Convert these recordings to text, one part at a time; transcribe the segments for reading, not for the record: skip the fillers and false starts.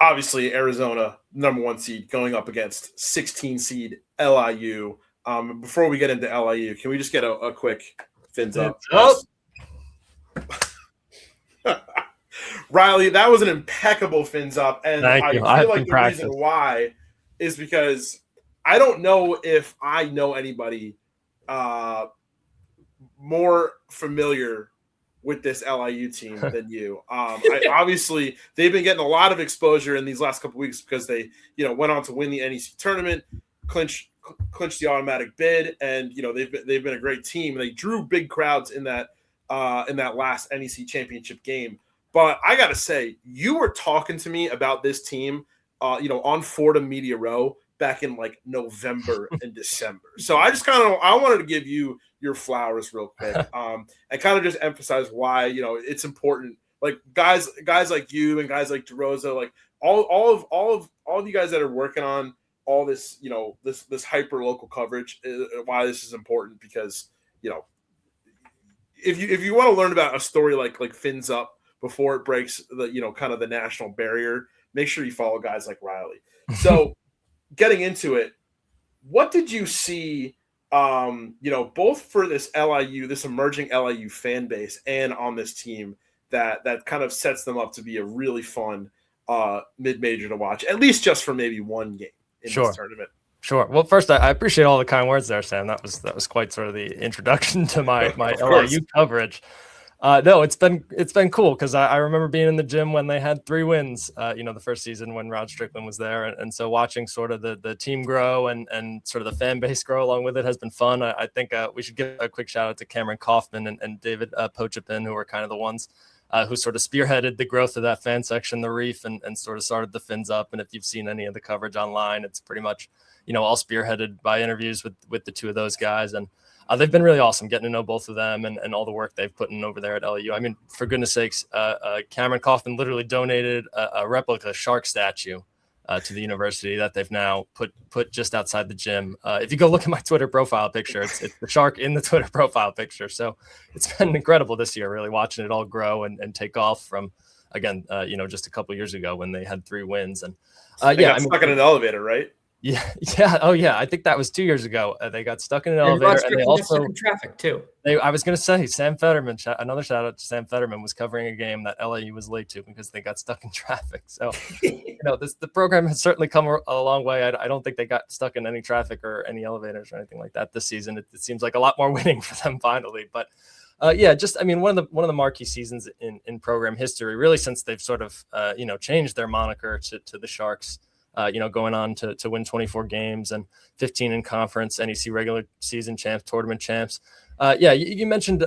obviously Arizona, number 1 seed, going up against 16 seed LIU. Before we get into LIU, can we just get a quick fins up? Riley, that was an impeccable fins up, and I feel like the reason why is because I don't know if I know anybody more familiar with this LIU team than you. Obviously, they've been getting a lot of exposure in these last couple weeks because they, went on to win the NEC tournament, clinch the automatic bid, and they've been a great team. They drew big crowds in that last NEC championship game. But I gotta say, you were talking to me about this team, on Fordham Media Row back in like November and December. So I wanted to give you your flowers real quick, and kind of just emphasize why it's important. Like guys like you and guys like DeRosa, like all of you guys that are working on all this, this hyper local coverage, why this is important, because if you want to learn about a story like Fins Up before it breaks the kind of the national barrier, make sure you follow guys like Riley. So getting into it, what did you see, both for this emerging LIU fan base and on this team that kind of sets them up to be a really fun mid-major to watch, at least just for maybe one game in this tournament? Sure. Well, first, I appreciate all the kind words there, Sam. That was quite sort of the introduction to my LIU coverage. No, it's been cool because I remember being in the gym when they had 3 wins, the first season when Rod Strickland was there. And so watching sort of the team grow and sort of the fan base grow along with it has been fun. I think we should give a quick shout out to Cameron Kaufman and David Pochapin, who were kind of the ones who sort of spearheaded the growth of that fan section, the Reef, and sort of started the Fins Up. And if you've seen any of the coverage online, it's pretty much, all spearheaded by interviews with the 2 of those guys. And they've been really awesome getting to know both of them and all the work they've put in over there at LIU. I mean, for goodness sakes, Cameron Kaufman literally donated a replica shark statue to the university that they've now put just outside the gym. If you go look at my Twitter profile picture, it's the shark in the Twitter profile picture. So it's been incredible this year, really watching it all grow and take off from, again, just a couple years ago when they had 3 wins. And got stuck in an elevator, right? Yeah. Oh, yeah. I think that was 2 years ago. They got stuck in an elevator, and they also in traffic too. I was going to say Sam Fetterman. Another shout out to Sam Fetterman, was covering a game that LIU was late to because they got stuck in traffic. So, the program has certainly come a long way. I don't think they got stuck in any traffic or any elevators or anything like that this season. It seems like a lot more winning for them finally. But one of the marquee seasons in program history, really, since they've sort of changed their moniker to the Sharks. Going on to win 24 games and 15 in conference, NEC regular season champs, tournament champs. You mentioned,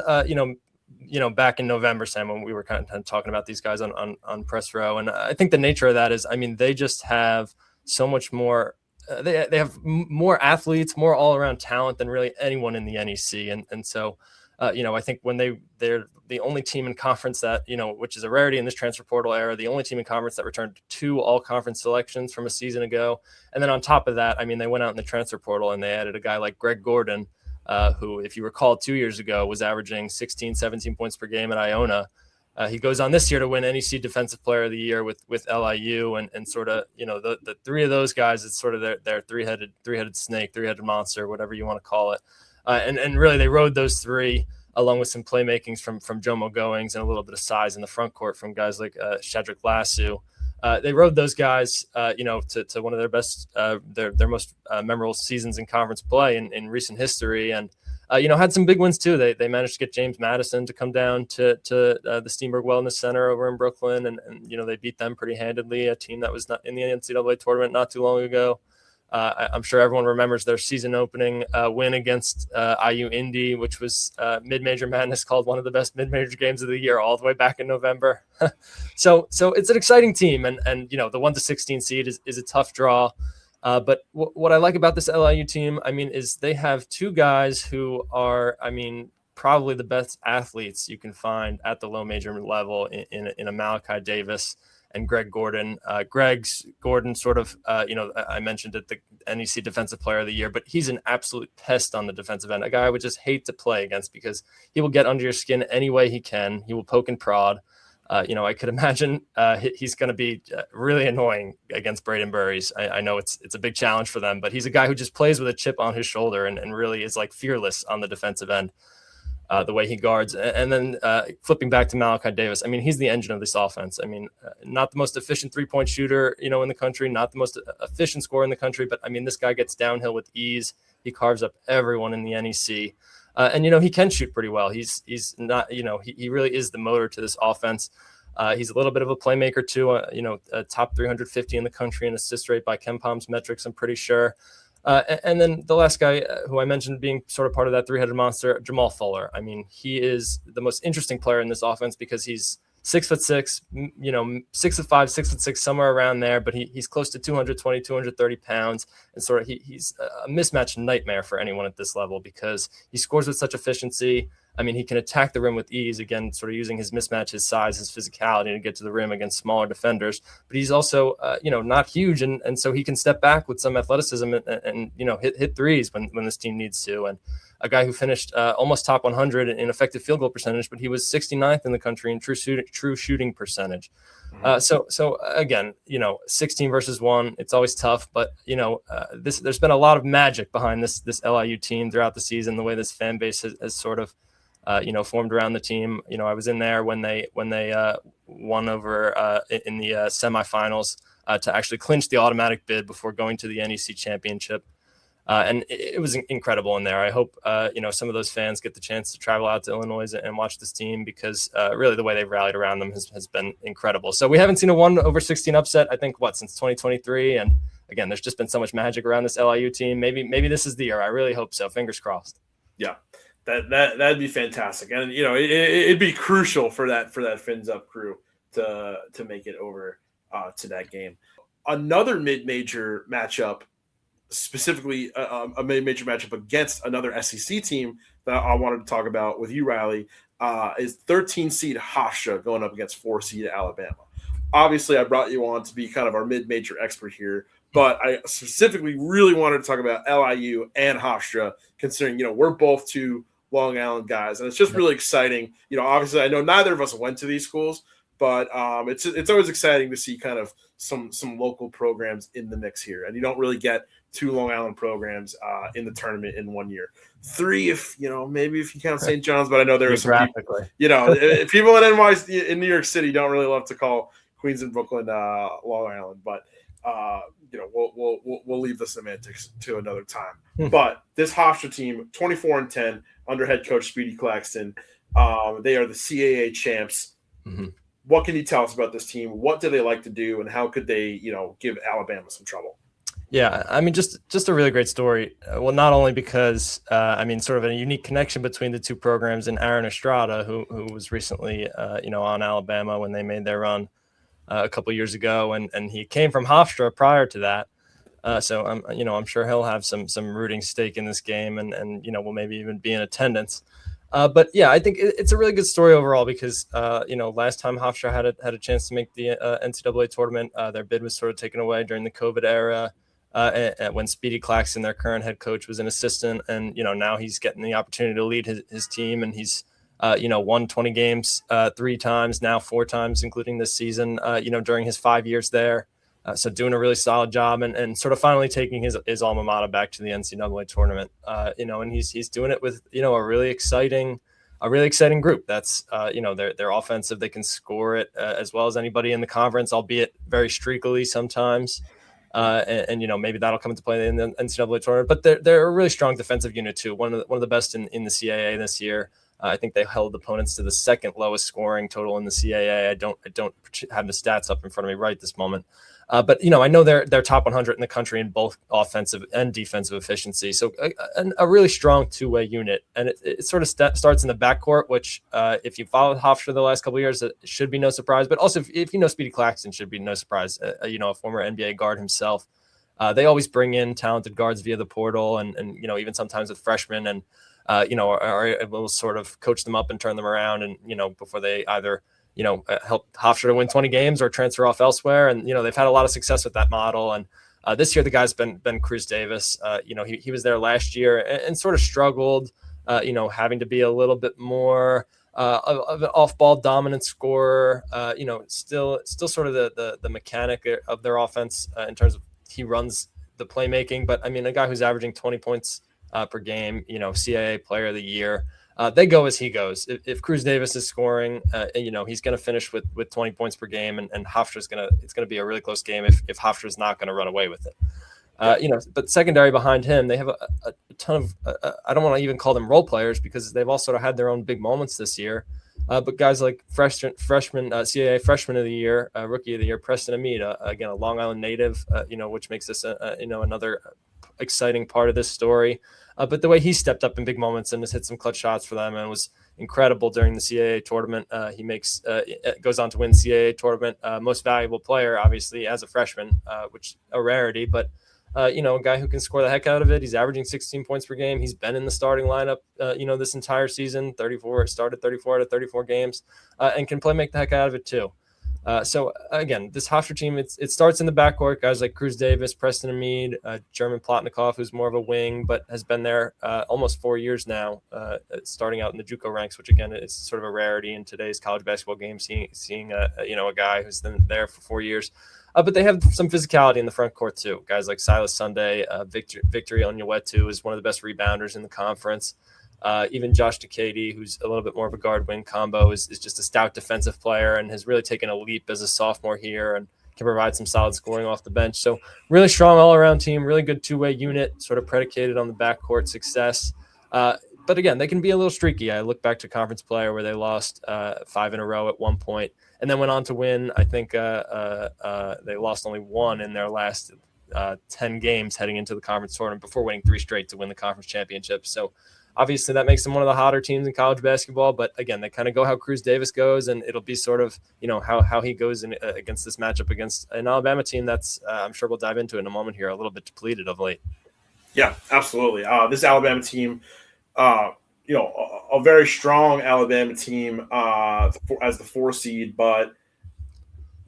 back in November, Sam, when we were kind of talking about these guys on press row. And I think the nature of that is, they just have so much more. They have more athletes, more all around talent than really anyone in the NEC. And so, I think when they're the only team in conference that, which is a rarity in this transfer portal era, the only team in conference that returned 2 all-conference selections from a season ago. And then on top of that, they went out in the transfer portal and they added a guy like Greg Gordon, who, if you recall, 2 years ago was averaging 16, 17 points per game at Iona. He goes on this year to win NEC Defensive Player of the Year with LIU, and sort of, the 3 of those guys, it's sort of their three-headed snake, 3-headed monster, whatever you want to call it. And really, they rode those 3 along with some playmakings from Jomo Goings and a little bit of size in the front court from guys like Shadrick Lassu. They rode those guys, to one of their best, their most memorable seasons in conference play in recent history, and had some big wins too. They managed to get James Madison to come down to the Steenberg Wellness Center over in Brooklyn, and they beat them pretty handedly, a team that was not in the NCAA tournament not too long ago. I'm sure everyone remembers their season opening win against IU Indy, which was Mid-Major Madness, called one of the best mid-major games of the year, all the way back in November. So it's an exciting team, and the 1-16 seed is a tough draw. But what I like about this LIU team, is they have 2 guys who are, probably the best athletes you can find at the low major level in a Malachi Davis and Greg Gordon. Gordon sort of, I mentioned it, the NEC Defensive Player of the Year, but he's an absolute pest on the defensive end, a guy I would just hate to play against because he will get under your skin any way he can. He will poke and prod. I could imagine he's going to be really annoying against Braden Burries. I know it's a big challenge for them, but he's a guy who just plays with a chip on his shoulder and really is like fearless on the defensive end, the way he guards. And then flipping back to Malachi Davis, I mean, he's the engine of this offense. I mean, not the most efficient 3-point shooter, in the country, not the most efficient scorer in the country, but I mean, this guy gets downhill with ease. He carves up everyone in the NEC. And he can shoot pretty well. He's not, he really is the motor to this offense. He's a little bit of a playmaker too. A top 350 in the country in assist rate by KenPom's metrics, I'm pretty sure. And then the last guy who I mentioned being sort of part of that three-headed monster, Jamal Fuller. I mean, he is the most interesting player in this offense because he's 6'6", 6'5", 6'6", somewhere around there, but he's close to 220, 230 pounds. And sort of he's a mismatch nightmare for anyone at this level because he scores with such efficiency. I mean, he can attack the rim with ease, again, sort of using his mismatch, his size, his physicality to get to the rim against smaller defenders. But he's also, not huge. And so he can step back with some athleticism and hit threes when this team needs to. And a guy who finished almost top 100 in effective field goal percentage, but he was 69th in the country in true shooting percentage. So again, 16 versus 1, it's always tough, but there's been a lot of magic behind this LIU team throughout the season, the way this fan base has sort of formed around the team. I was in there when they won over in the semifinals to actually clinch the automatic bid before going to the NEC championship. And it was incredible in there. I hope, some of those fans get the chance to travel out to Illinois and watch this team because really the way they've rallied around them has been incredible. So we haven't seen a 1/16 upset, I think, since 2023. And again, there's just been so much magic around this LIU team. Maybe this is the year. I really hope so. Fingers crossed. Yeah, that'd be fantastic. And, it'd be crucial for that Fins Up crew to make it over to that game. Another mid-major matchup, specifically a major matchup against another SEC team that I wanted to talk about with you, Riley, is 13 seed Hofstra going up against 4 seed Alabama. Obviously, I brought you on to be kind of our mid-major expert here, but I specifically really wanted to talk about LIU and Hofstra, considering, we're both two Long Island guys, and it's just really exciting. Obviously, I know neither of us went to these schools, but it's always exciting to see kind of some local programs in the mix here, and you don't really get 2 Long Island programs in the tournament in 1 year. 3, if maybe if you count St. John's, but I know there are some people, people in NYC in New York City don't really love to call Queens and Brooklyn Long Island, but we'll leave the semantics to another time. But this Hofstra team, 24-10 under head coach Speedy Claxton, they are the CAA champs. Mm-hmm. What can you tell us about this team? What do they like to do, and how could they, give Alabama some trouble? Yeah, I mean, just a really great story. Well, not only because, sort of a unique connection between the two programs, and Aaron Estrada, who was recently, on Alabama when they made their run a couple years ago, and he came from Hofstra prior to that. So I'm sure he'll have some rooting stake in this game, and will maybe even be in attendance. But yeah, I think it's a really good story overall because last time Hofstra had a chance to make the NCAA tournament, their bid was sort of taken away during the COVID era. When Speedy Claxton, their current head coach, was an assistant, and now he's getting the opportunity to lead his team, and he's won 20 games 3 times, now 4 times, including this season. During his 5 years there, so doing a really solid job, and sort of finally taking his alma mater back to the NCAA tournament. And he's doing it with a really exciting group. That's they're offensive. They can score it as well as anybody in the conference, albeit very streakily sometimes. And maybe that'll come into play in the NCAA tournament. But they're a really strong defensive unit too. One of the best in the CAA this year. I think they held opponents to the second lowest scoring total in the CAA. I don't have the stats up in front of me right this moment. But I know they're top 100 in the country in both offensive and defensive efficiency. So a really strong two-way unit, and it sort of starts in the backcourt, which if you followed Hofstra the last couple of years, it should be no surprise. But also, if you know Speedy Claxton, should be no surprise. A former NBA guard himself. They always bring in talented guards via the portal, and even sometimes with freshmen, and are able to sort of coach them up and turn them around, and before they either help Hofstra to win 20 games or transfer off elsewhere. And, they've had a lot of success with that model. And this year, the guy's been Cruz Davis. He was there last year and sort of struggled, having to be a little bit more of an off-ball dominant scorer. Still sort of the mechanic of their offense in terms of he runs the playmaking. But I mean, a guy who's averaging 20 points per game, CAA Player of the Year. They go as he goes. If Cruz Davis is scoring, he's going to finish with 20 points per game, and Hofstra's it's going to be a really close game if Hofstra's not going to run away with it. But secondary behind him, they have a ton of, I don't want to even call them role players because they've all sort of had their own big moments this year. But guys like freshman, CAA Freshman of the Year, Rookie of the Year, Preston Amida, again, a Long Island native, which makes this, another exciting part of this story. But the way he stepped up in big moments and has hit some clutch shots for them and was incredible during the CAA tournament. He goes on to win CAA tournament most valuable player, obviously, as a freshman, which a rarity, but a guy who can score the heck out of it. He's averaging 16 points per game. He's been in the starting lineup, this entire season, started 34 out of 34 games, and can make the heck out of it too. So again, this Hofstra team, it starts in the backcourt, guys like Cruz Davis, Preston Amid, German Plotnikov, who's more of a wing, but has been there almost 4 years now, starting out in the JUCO ranks, which again is sort of a rarity in today's college basketball game, seeing a guy who's been there for 4 years. But they have some physicality in the front court too. Guys like Silas Sunday, Victory Onyewetu is one of the best rebounders in the conference. Even Josh Decady, who's a little bit more of a guard-wing combo, is just a stout defensive player and has really taken a leap as a sophomore here and can provide some solid scoring off the bench. So really strong all-around team, really good two-way unit, sort of predicated on the backcourt success. But again, they can be a little streaky. I look back to conference play where they lost 5 in a row at one point and then went on to win. I think they lost only 1 in their last 10 games heading into the conference tournament before winning 3 straight to win the conference championship. So obviously that makes them one of the hotter teams in college basketball. But again, they kind of go how Cruz Davis goes, and it'll be sort of, how he goes in, against this matchup against an Alabama team that's, I'm sure we'll dive into in a moment here, a little bit depleted of late. Yeah, absolutely. This Alabama team, a very strong Alabama team as the 4 seed, but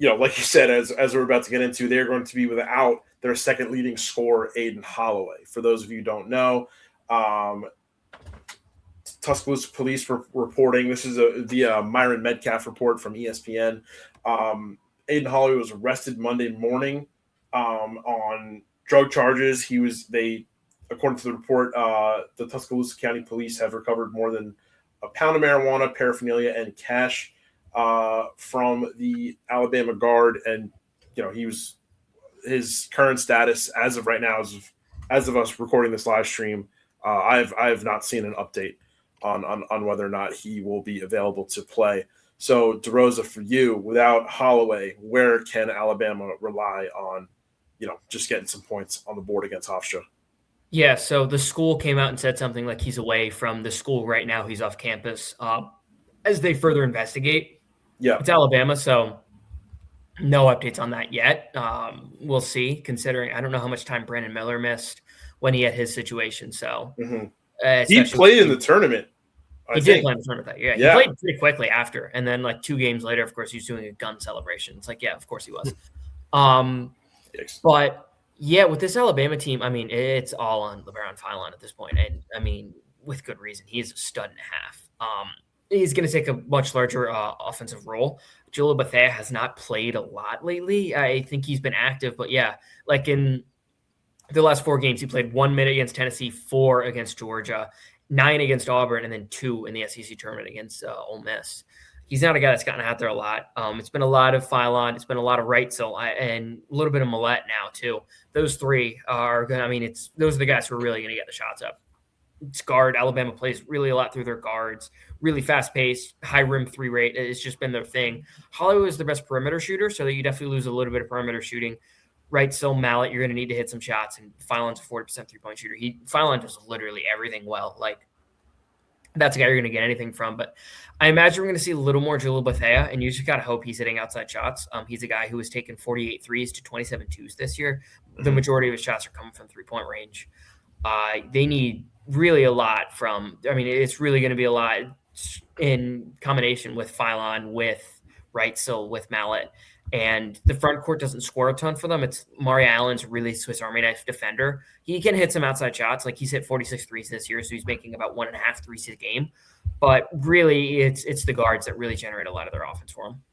like you said, as we're about to get into, they're going to be without their second leading scorer, Aiden Holloway. For those of you who don't know, Tuscaloosa police reporting. This is the Myron Metcalf report from ESPN. Aiden Holloway was arrested Monday morning on drug charges. According to the report, the Tuscaloosa County Police have recovered more than a pound of marijuana, paraphernalia, and cash from the Alabama guard. And his current status as of right now, as of us recording this live stream, I have not seen an update on whether or not he will be available to play. So, DeRosa, for you, without Holloway, where can Alabama rely on, just getting some points on the board against Hofstra? Yeah, so the school came out and said something like he's away from the school right now. He's off campus as they further investigate. Yeah, it's Alabama, so no updates on that yet. We'll see, considering I don't know how much time Brandon Miller missed when he had his situation. So he played in the tournament. He did play in the tournament that year. Yeah. He played pretty quickly after. And then 2 games later, of course, he was doing a gun celebration. It's yeah, of course he was. But yeah, with this Alabama team, I mean, it's all on LeBaron Philon at this point. And I mean, with good reason. He is a stud and a half. He's going to take a much larger offensive role. Jalil Bethea has not played a lot lately. I think he's been active, but yeah, in the last 4 games, he played 1 minute against Tennessee, 4 against Georgia, 9 against Auburn, and then 2 in the SEC tournament against Ole Miss. He's not a guy that's gotten out there a lot. It's been a lot of Philon. It's been a lot of Reitzel and a little bit of Millette now too. Those 3 are going to, I mean, those are the guys who are really going to get the shots up. It's guard. Alabama plays really a lot through their guards, really fast paced, high rim 3 rate. It's just been their thing. Holloway is the best perimeter shooter, so that you definitely lose a little bit of perimeter shooting. Reitzel, Mallet, you're going to need to hit some shots, and Philon's a 40% 3-point shooter. Philon does literally everything well. That's a guy you're going to get anything from. But I imagine we're going to see a little more Jalil Bethea, and you just got to hope he's hitting outside shots. He's a guy who has taken 48 threes to 27 twos this year. The majority of his shots are coming from 3-point range. They need really a lot it's really going to be a lot in combination with Philon, with Reitzel, with Mallet. and the front court doesn't score a ton for them. It's Mari Allen's really Swiss Army knife defender. He can hit some outside shots. Like he's hit 46 threes this year, so he's making about 1.5 threes a game. But really, it's the guards that really generate a lot of their offense for him.